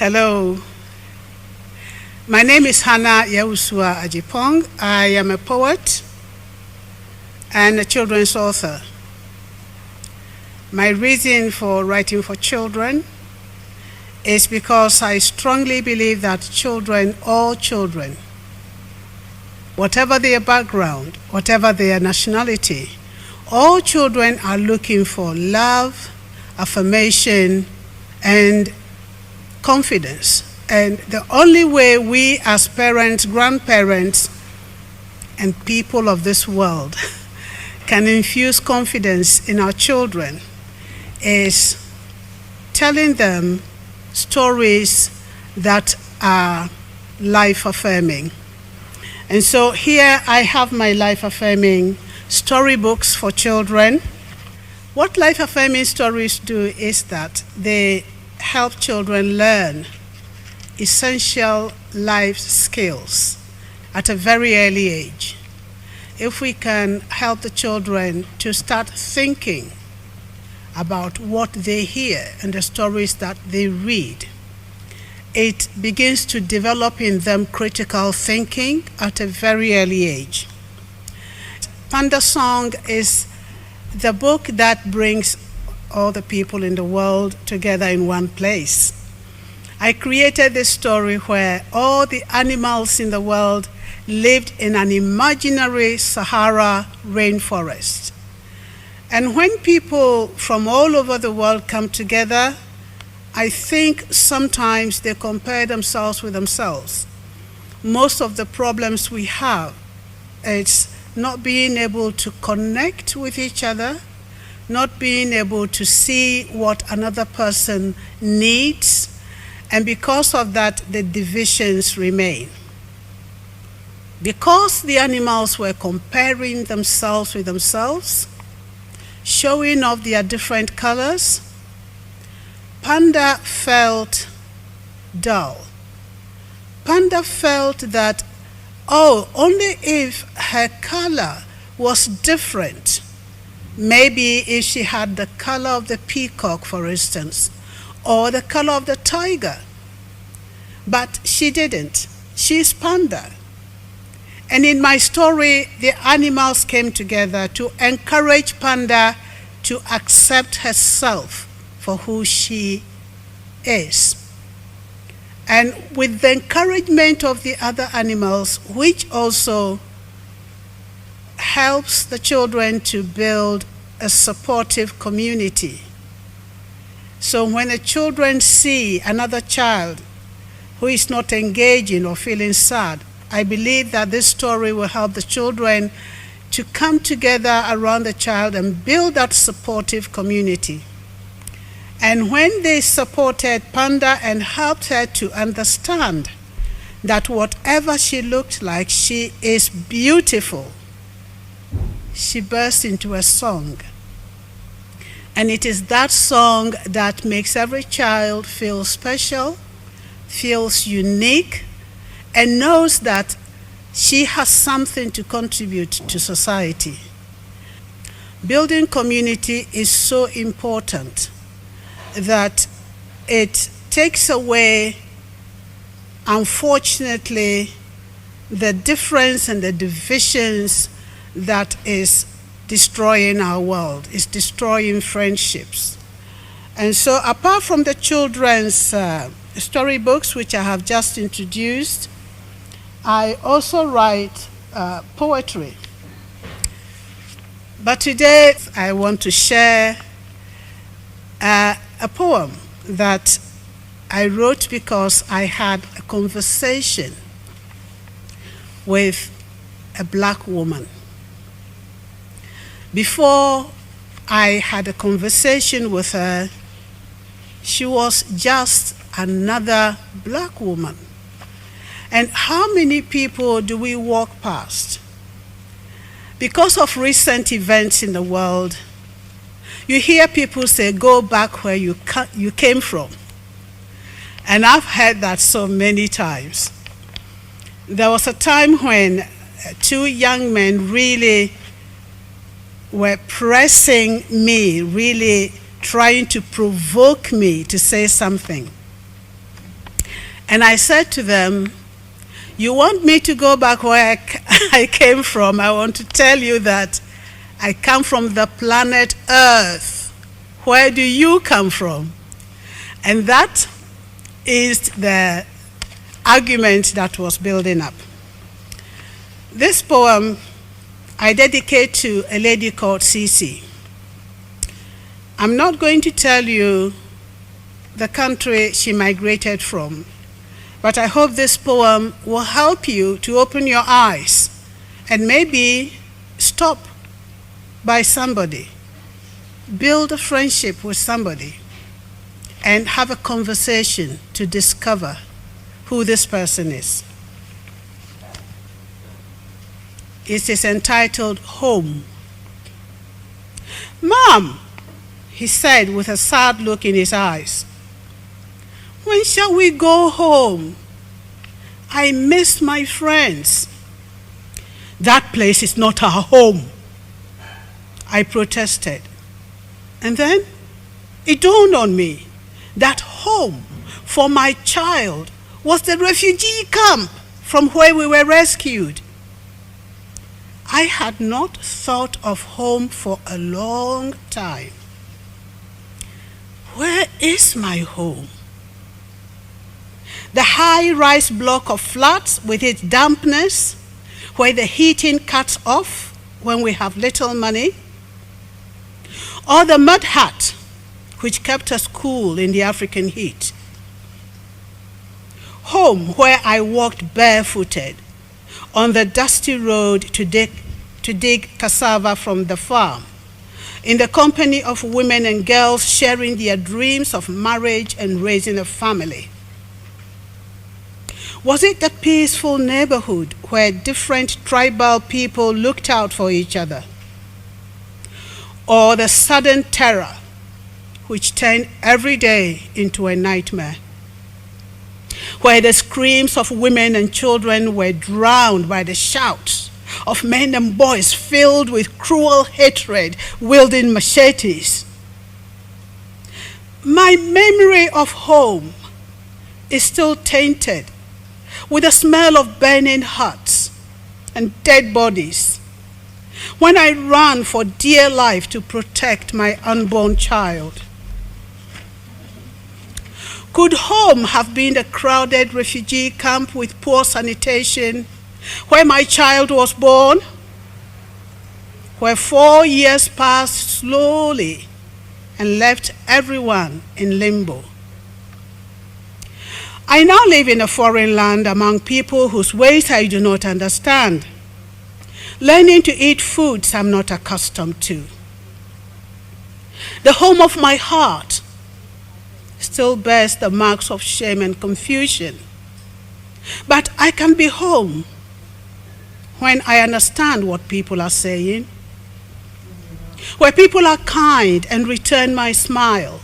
Hello. My name is Hannah Yawusua Ajipong. I am a poet and a children's author. My reason for writing for children is because I strongly believe that children, all children, whatever their background, whatever their nationality, all children are looking for love, affirmation, and confidence. And the only way we as parents, grandparents, and people of this world can infuse confidence in our children is telling them stories that are life-affirming. And so here I have my life-affirming storybooks for children. What life-affirming stories do is that they help children learn essential life skills at a very early age. If we can help the children to start thinking about what they hear and the stories that they read, it begins to develop in them critical thinking at a very early age. Panda Song is the book that brings all the people in the world together in one place. I created this story where all the animals in the world lived in an imaginary Sahara rainforest. And when people from all over the world come together, I think sometimes they compare themselves with themselves. Most of the problems we have is not being able to connect with each other, not being able to see what another person needs, and because of that, the divisions remain. Because the animals were comparing themselves with themselves, showing off their different colors, Panda felt dull. Panda felt that, only if her color was different, maybe if she had the color of the peacock, for instance, or the color of the tiger. But she didn't. She's Panda. And in my story, the animals came together to encourage Panda to accept herself for who she is. And with the encouragement of the other animals, which also helps the children to build a supportive community. So when the children see another child who is not engaging or feeling sad, I believe that this story will help the children to come together around the child and build that supportive community. And when they supported Panda and helped her to understand that whatever she looked like, she is beautiful, she burst into a song. And it is that song that makes every child feel special, feels unique, and knows that she has something to contribute to society. Building community is so important that it takes away, unfortunately, the difference and the divisions that is destroying our world, is destroying friendships. And so apart from the children's storybooks, which I have just introduced, I also write poetry. But today I want to share a poem that I wrote because I had a conversation with a black woman. Before I had a conversation with her, she was just another black woman. And how many people do we walk past? Because of recent events in the world, you hear people say, go back where you came from. And I've heard that so many times. There was a time when two young men really were pressing me, really trying to provoke me to say something. And I said to them, you want me to go back where I came from? I want to tell you that I come from the planet Earth. Where do you come from? And that is the argument that was building up. This poem I dedicate to a lady called Cece. I'm not going to tell you the country she migrated from, but I hope this poem will help you to open your eyes and maybe stop by somebody, build a friendship with somebody, and have a conversation to discover who this person is. It is entitled Home. Mom, he said with a sad look in his eyes, when shall we go home? I miss my friends. That place is not our home, I protested. And then it dawned on me that home for my child was the refugee camp from where we were rescued. I had not thought of home for a long time. Where is my home? The high-rise block of flats with its dampness, where the heating cuts off when we have little money, or the mud hut, which kept us cool in the African heat. Home, where I walked barefooted on the dusty road to dig cassava from the farm, in the company of women and girls sharing their dreams of marriage and raising a family. Was it the peaceful neighborhood where different tribal people looked out for each other? Or the sudden terror which turned every day into a nightmare, where the screams of women and children were drowned by the shouts of men and boys filled with cruel hatred, wielding machetes? My memory of home is still tainted with the smell of burning huts and dead bodies, when I ran for dear life to protect my unborn child. Could home have been a crowded refugee camp with poor sanitation, where my child was born, where 4 years passed slowly and left everyone in limbo? I now live in a foreign land among people whose ways I do not understand, learning to eat foods I'm not accustomed to. The home of my heart still bears the marks of shame and confusion, but I can be home when I understand what people are saying, where people are kind and return my smile.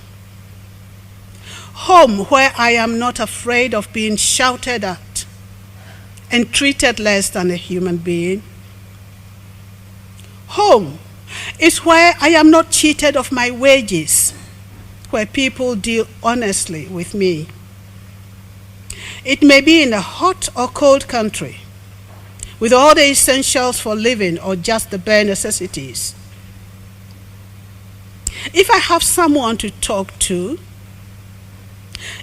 Home where I am not afraid of being shouted at and treated less than a human being. Home is where I am not cheated of my wages, where people deal honestly with me. It may be in a hot or cold country, with all the essentials for living or just the bare necessities. If I have someone to talk to,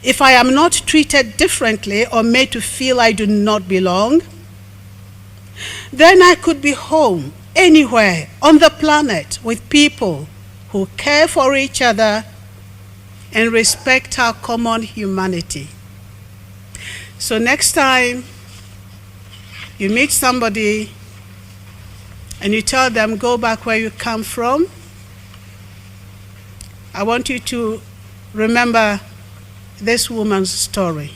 if I am not treated differently or made to feel I do not belong, then I could be home anywhere on the planet with people who care for each other and respect our common humanity. So next time you meet somebody and you tell them, go back where you come from, I want you to remember this woman's story.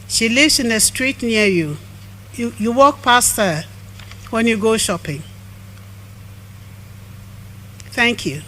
She lives in a street near you. You walk past her when you go shopping. Thank you.